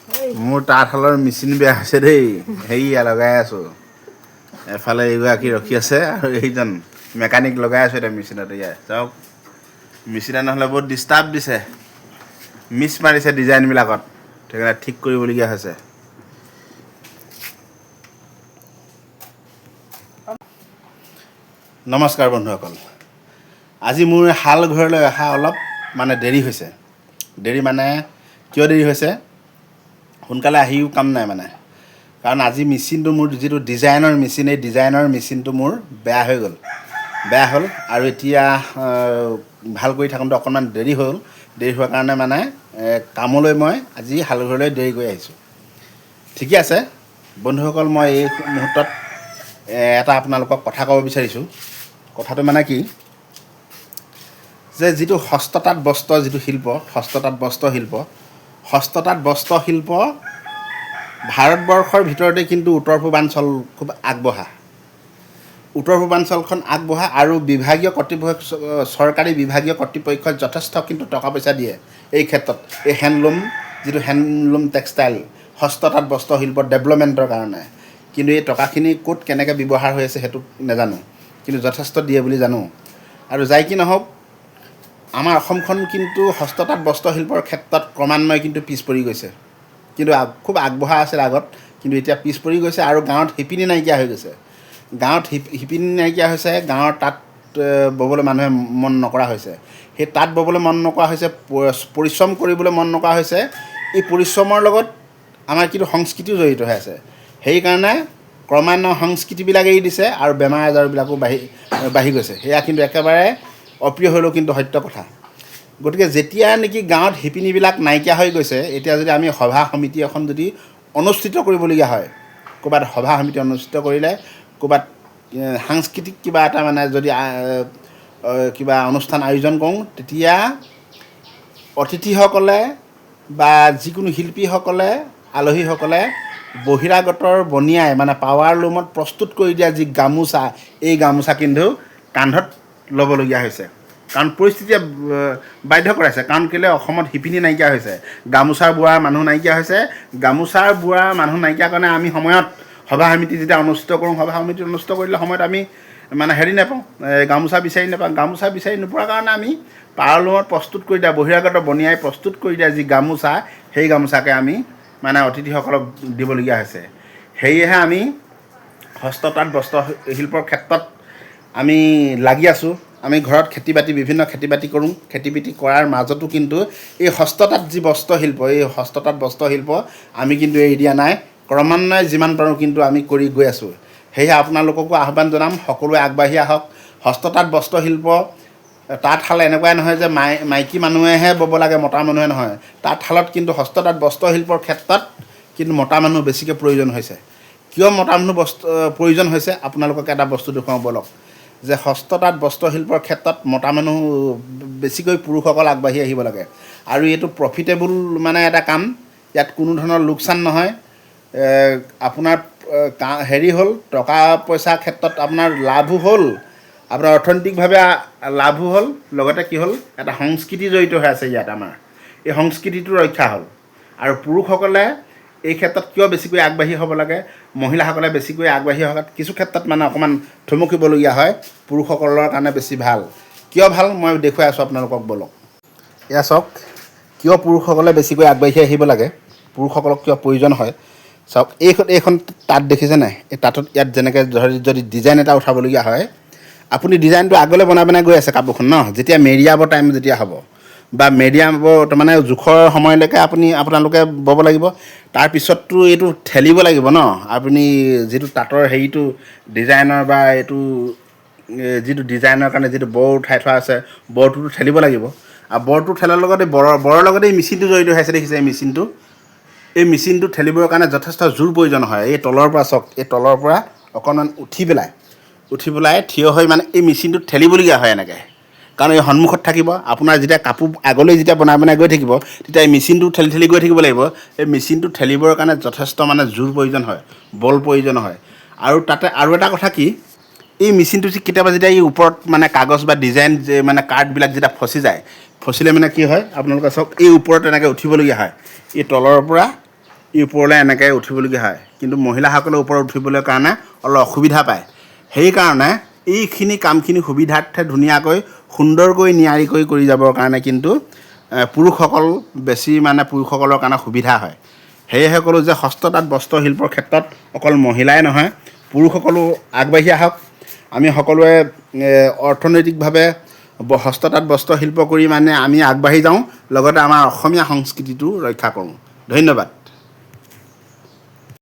মোৰ তাঁতশালৰ মেচিন বেয়া হৈছে দেই সেয়া লগাই আছোঁ এফালে এইগৰাকী ৰখি আছে আৰু এইজন মেকানিক লগাই আছোঁ এতিয়া মেচিনত এয়া চাওক মেচিনে নহ'লে বহুত ডিষ্টাৰ্ব দিছে মিছ মাৰিছে ডিজাইনবিলাকত সেইকাৰণে ঠিক কৰিবলগীয়া হৈছে নমস্কাৰ বন্ধুসকল আজি মোৰ শাল ঘৰলৈ অহা অলপ মানে দেৰি হৈছে দেৰি মানে কিয় দেৰি হৈছে সোনকালে আহিও কাম নাই মানে কাৰণ আজি মেচিনটো মোৰ যিটো ডিজাইনৰ মেচিন এই ডিজাইনৰ মেচিনটো মোৰ বেয়া হ'ল আৰু এতিয়া ভাল কৰি থাকোঁতে অকণমান দেৰি হোৱাৰ কাৰণে মানে কামলৈ মই আজি শালঘৰলৈ দেৰি কৰি আহিছোঁ ঠিকে আছে বন্ধুসকল মই এই মুহূৰ্তত এটা আপোনালোকক কথা ক'ব বিচাৰিছোঁ কথাটো মানে কি যে যিটো হস্ততাঁত বস্ত্ৰ যিটো শিল্প হস্ততাঁত বস্ত্ৰশিল্প ভাৰতবৰ্ষৰ ভিতৰতে কিন্তু উত্তৰ পূৰ্বাঞ্চল খুব আগবঢ়া উত্তৰ পূৰ্বাঞ্চলখন আগবঢ়া আৰু চৰকাৰী বিভাগীয় কৰ্তৃপক্ষই যথেষ্ট কিন্তু টকা পইচা দিয়ে এই ক্ষেত্ৰত এই হেণ্ডলুম টেক্সটাইল হস্ততাঁত বস্ত্ৰশিল্প ডেভেলপমেণ্টৰ কাৰণে কিন্তু এই টকাখিনি ক'ত কেনেকৈ ব্যৱহাৰ হৈ আছে সেইটো নাজানো কিন্তু যথেষ্ট দিয়ে বুলি জানো আৰু যাই কি নহওক আমাৰ অসমখন কিন্তু হস্ততাঁত বস্ত্ৰশিল্পৰ ক্ষেত্ৰত ক্ৰমান্বয়ে কিন্তু পিছ পৰি গৈছে কিন্তু খুব আগবঢ়া আছিল আগত কিন্তু এতিয়া পিছ পৰি গৈছে আৰু গাঁৱত শিপিনী নাইকিয়া হৈ গৈছে গাঁৱৰ তাঁত ববলৈ মানুহে মন নকৰা হৈছে সেই তাঁত ববলৈ মন নকৰা হৈছে পৰিশ্ৰম কৰিবলৈ মন নকৰা হৈছে এই পৰিশ্ৰমৰ লগত আমাৰ কিন্তু সংস্কৃতিও জড়িত হৈ আছে সেইকাৰণে ক্ৰমান্বয়ে সংস্কৃতিবিলাক এৰি দিছে আৰু বেমাৰ আজাৰবিলাকো বাঢ়ি গৈছে সেয়া কিন্তু একেবাৰে অপ্ৰিয় হ'লেও কিন্তু সত্য কথা গতিকে যেতিয়া নেকি গাঁৱত শিপিনীবিলাক নাইকিয়া হৈ গৈছে এতিয়া যদি আমি সভা সমিতি এখন যদি অনুষ্ঠিত কৰিবলগীয়া হয় ক'ৰবাত সভা সমিতি অনুষ্ঠিত কৰিলে ক'ৰবাত সাংস্কৃতিক কিবা এটা মানে যদি কিবা অনুষ্ঠান আয়োজন কৰোঁ তেতিয়া অতিথিসকলে বা যিকোনো শিল্পীসকলে আলহীসকলে বহিৰাগতৰ বনিয়াই মানে পাৱাৰ লুমত প্ৰস্তুত কৰি দিয়া যি গামোচা এই গামোচা কিন্তু কান্ধত ল'বলগীয়া হৈছে কাৰণ পৰিস্থিতিয়ে বাধ্য কৰাইছে কাৰণ কেলৈ অসমত শিপিনী নাইকিয়া হৈছে গামোচা বোৱা মানুহ নাইকিয়া হৈছে কাৰণে আমি সময়ত সভা সমিতি যেতিয়া অনুষ্ঠিত কৰোঁ সভা সমিতি অনুষ্ঠিত কৰিলে সময়ত আমি মানে নাপাওঁ গামোচা বিচাৰি নোপোৱাৰ কাৰণে আমি পাৱাৰ লুমত প্ৰস্তুত কৰি দিয়া বহিৰাগত বনিয়াই প্ৰস্তুত কৰি দিয়া যি গামোচা সেই গামোচাকে আমি মানে অতিথিসকলক দিবলগীয়া হৈছে সেয়েহে আমি হস্ততাঁত বস্ত্ৰশিল্পৰ ক্ষেত্ৰত আমি লাগি আছোঁ আমি ঘৰত বিভিন্ন খেতি বাতি কৰোঁ খেতি বাতি কৰাৰ মাজতো কিন্তু এই হস্ততাঁত যি বস্ত্ৰশিল্প আমি কিন্তু এৰি দিয়া নাই ক্ৰমান্বয়ে যিমান পাৰোঁ কিন্তু আমি কৰি গৈ আছোঁ সেয়েহে আপোনালোককো আহ্বান জনাম সকলোৱে আগবাঢ়ি আহক হস্ততাঁত বস্ত্ৰশিল্প তাঁতশাল এনেকুৱাই নহয় যে মাইকী মানুহেহে ব'ব লাগে মতা মানুহে নহয় তাঁতশালত কিন্তু হস্ততাঁত বস্ত্ৰশিল্পৰ ক্ষেত্ৰত কিন্তু মতা মানুহ বেছিকৈ প্ৰয়োজন হৈছে কিয় মতা মানুহ প্ৰয়োজন হৈছে আপোনালোকক এটা বস্তু দেখুৱাওঁ বলক যে হস্ততাঁত বস্ত্ৰশিল্পৰ ক্ষেত্ৰত মতা মানুহ বেছিকৈ পুৰুষসকল আগবাঢ়ি আহিব লাগে আৰু এইটো প্ৰফিটেবল মানে এটা কাম ইয়াত কোনো ধৰণৰ লোকচান নহয় আপোনাৰ হ'ল টকা পইচাৰ ক্ষেত্ৰত আপোনাৰ লাভো হ'ল আপোনাৰ অৰ্থনৈতিকভাৱে লাভো হ'ল লগতে কি হ'ল এটা সংস্কৃতি জড়িত হৈ আছে ইয়াত আমাৰ এই সংস্কৃতিটো ৰক্ষা হ'ল আৰু পুৰুষসকলে এই ক্ষেত্ৰত কিয় বেছিকৈ আগবাঢ়ি হ'ব লাগে মহিলাসকলে বেছিকৈ আগবাঢ়ি অহাত কিছু ক্ষেত্ৰত মানে অকণমান থমকিবলগীয়া হয় পুৰুষসকলৰ কাৰণে বেছি ভাল কিয় ভাল মই দেখুৱাই আছোঁ আপোনালোকক বলক এয়া চাওক কিয় পুৰুষসকলে বেছিকৈ আগবাঢ়ি আহিব লাগে পুৰুষসকলক কিয় প্ৰয়োজন হয় চাওক এইখন তাঁত দেখিছে নাই এই তাঁতত ইয়াত যেনেকৈ যদি ডিজাইন এটা উঠাবলগীয়া হয় আপুনি ডিজাইনটো আগলৈ বনাই গৈ আছে কাপোৰখন ন যেতিয়া মেৰিয়াব টাইম যেতিয়া হ'ব বা মেৰিয়াব মানে জোখৰ সময়লৈকে আপোনালোকে ব'ব লাগিব তাৰপিছততো এইটো ঠেলিব লাগিব ন আপুনি যিটো তাঁতৰ হেৰিটো ডিজাইনৰ বা এইটো যিটো ডিজাইনৰ কাৰণে যিটো বৰ উঠাই থোৱা আছে বৰটোতো ঠেলিব লাগিব আৰু বৰটো ঠেলাৰ লগতে বৰৰ লগতে এই মেচিনটো জড়িত হৈ আছে দেখিছে এই মেচিনটো ঠেলিবৰ কাৰণে যথেষ্ট জোৰ প্ৰয়োজন হয় এই তলৰ পৰা চাওক এই তলৰ পৰা অকণমান উঠি পেলাই থিয় হৈ মানে এই মেচিনটো ঠেলিবলগীয়া হয় এনেকৈ কাৰণ এই সন্মুখত থাকিব আপোনাৰ যেতিয়া কাপোৰ আগলৈ যেতিয়া বনাই গৈ থাকিব তেতিয়া এই মেচিনটো ঠেলি গৈ থাকিব লাগিব এই মেচিনটো ঠেলিবৰ কাৰণে যথেষ্ট মানে জোৰ প্ৰয়োজন হয় বল প্ৰয়োজন হয় আৰু তাতে আৰু এটা কথা কি এই মেচিনটো কেতিয়াবা যেতিয়া এই ওপৰত মানে কাগজ বা ডিজাইন মানে কাৰ্ডবিলাক যেতিয়া ফচিলে মানে কি হয় আপোনালোকে চাওক এই ওপৰত এনেকৈ উঠিবলগীয়া হয় এই তলৰ পৰা ই ওপৰলৈ এনেকৈ উঠিবলগীয়া হয় কিন্তু মহিলাসকলে ওপৰত উঠিবলৈ কাৰণে অলপ অসুবিধা পায় সেইকাৰণে এইখিনি কামখিনি সুবিধাৰ্থে ধুনীয়াকৈ সুন্দৰকৈ নিয়াৰিকৈ কৰি যাবৰ কাৰণে কিন্তু পুৰুষসকল বেছি মানে পুৰুষসকলৰ কাৰণে সুবিধা হয় সেয়েহে ক'লোঁ যে হস্ততাঁত বস্ত্ৰশিল্পৰ ক্ষেত্ৰত অকল মহিলাই নহয় পুৰুষসকলো আগবাঢ়ি আহক আমি সকলোৱে অৰ্থনৈতিকভাৱে হস্ততাঁত বস্ত্ৰশিল্প কৰি মানে আমি আগবাঢ়ি যাওঁ লগতে আমাৰ অসমীয়া সংস্কৃতিটো ৰক্ষা কৰোঁ ধন্যবাদ